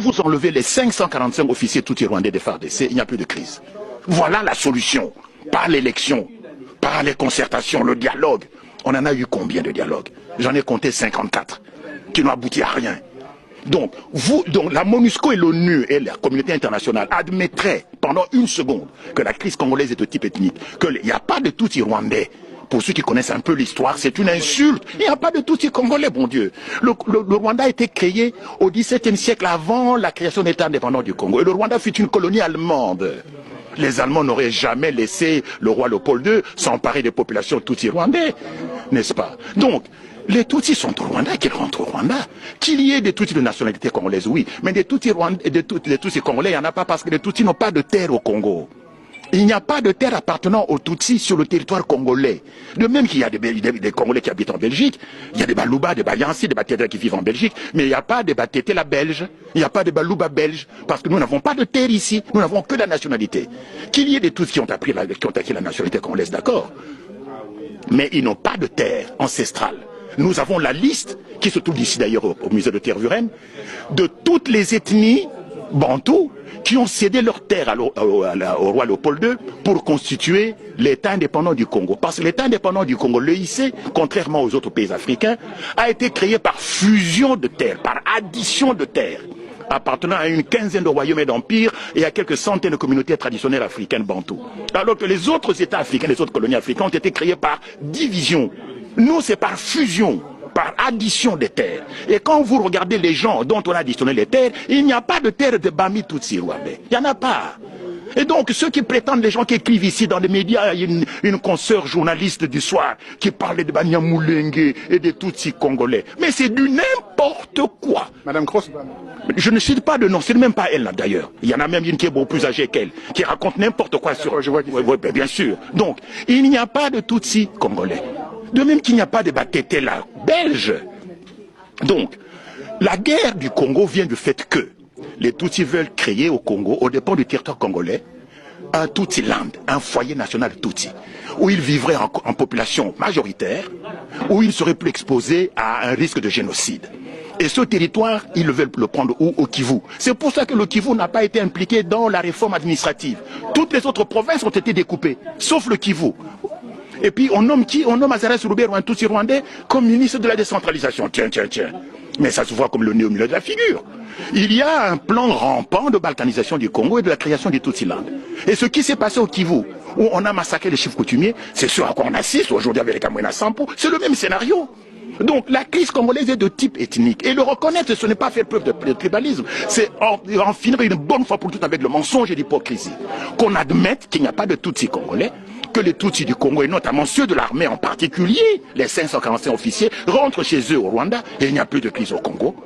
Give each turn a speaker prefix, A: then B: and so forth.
A: vous enlevez les 545 officiers Tutsi rwandais des FARDC, il n'y a plus de crise. Voilà la solution. Par l'élection, par les concertations, le dialogue. On en a eu combien de dialogues? J'en ai compté 54, qui n'ont abouti à rien. Donc, la MONUSCO et l'ONU et la communauté internationale admettraient pendant une seconde que la crise congolaise est de type ethnique, qu'il n'y a pas de Tutsi rwandais. Pour ceux qui connaissent un peu l'histoire, c'est une insulte. Il n'y a pas de Tutsi congolais, bon Dieu. Le Rwanda a été créé au XVIIe siècle avant la création de l'État indépendant du Congo. Et le Rwanda fut une colonie allemande. Les Allemands n'auraient jamais laissé le roi Léopold II s'emparer des populations Tutsi rwandais, n'est-ce pas? Donc, les Tutsis sont au Rwanda, qu'ils rentrent au Rwanda. Qu'il y ait des Tutsis de nationalité congolaise, oui. Mais des Tutsis congolais, il n'y en a pas parce que les Tutsis n'ont pas de terre au Congo. Il n'y a pas de terre appartenant aux Tutsis sur le territoire congolais. De même qu'il y a des Congolais qui habitent en Belgique, il y a des Balouba, des Bayansi, des Batédra qui vivent en Belgique, mais il n'y a pas de Batétela belge, il n'y a pas de Balouba belge, parce que nous n'avons pas de terre ici, nous n'avons que la nationalité. Qu'il y ait des Tutsis qui ont acquis la nationalité congolaise, d'accord. Mais ils n'ont pas de terre ancestrale. Nous avons la liste, qui se trouve ici d'ailleurs au musée de Tervuren, de toutes les ethnies bantoues qui ont cédé leur terre au roi Léopold II pour constituer l'État indépendant du Congo. Parce que l'État indépendant du Congo, l'EIC, contrairement aux autres pays africains, a été créé par fusion de terres, par addition de terres, appartenant à une quinzaine de royaumes et d'empires et à quelques centaines de communautés traditionnelles africaines bantoues. Alors que les autres États africains, les autres colonies africaines ont été créés par division. Nous, c'est par fusion, par addition des terres. Et quand vous regardez les gens dont on a additionné les terres, il n'y a pas de terre de Bami Tutsi Rwandais. Il n'y en a pas. Et donc, ceux qui prétendent, les gens qui écrivent ici dans les médias, il y a une consoeur journaliste du soir qui parlait de Banyamulenge et des Tutsis congolais. Mais c'est du n'importe quoi.
B: Madame Cross.
A: Je ne cite pas de nom, c'est même pas elle là d'ailleurs. Il y en a même une qui est beaucoup plus âgée qu'elle, qui raconte n'importe quoi sur... Oui, bien sûr. Donc, il n'y a pas de Tutsis congolais. De même qu'il n'y a pas de Batétela belge. Donc, la guerre du Congo vient du fait que les Tutsis veulent créer au Congo, au dépend du territoire congolais, un Tutsi-land, un foyer national Tutsi, où ils vivraient en population majoritaire, où ils seraient plus exposés à un risque de génocide. Et ce territoire, ils veulent le prendre où? Au Kivu. C'est pour ça que le Kivu n'a pas été impliqué dans la réforme administrative. Toutes les autres provinces ont été découpées, sauf le Kivu. Et puis on nomme qui? On nomme Azarès Roubert ou un Tutsi rwandais comme ministre de la décentralisation. Tiens. Mais ça se voit comme le nez au milieu de la figure. Il y a un plan rampant de balkanisation du Congo et de la création du Tutsi-land. Et ce qui s'est passé au Kivu, où on a massacré les chefs coutumiers, c'est ce à quoi on assiste aujourd'hui avec les Kamwena Sampo, c'est le même scénario. Donc la crise congolaise est de type ethnique. Et le reconnaître, ce n'est pas faire preuve de tribalisme, c'est en finir une bonne fois pour toutes avec le mensonge et l'hypocrisie. Qu'on admette qu'il n'y a pas de Tutsi congolais, que les Tutsis du Congo, et notamment ceux de l'armée en particulier, les 545 officiers, rentrent chez eux au Rwanda, et il n'y a plus de crise au Congo.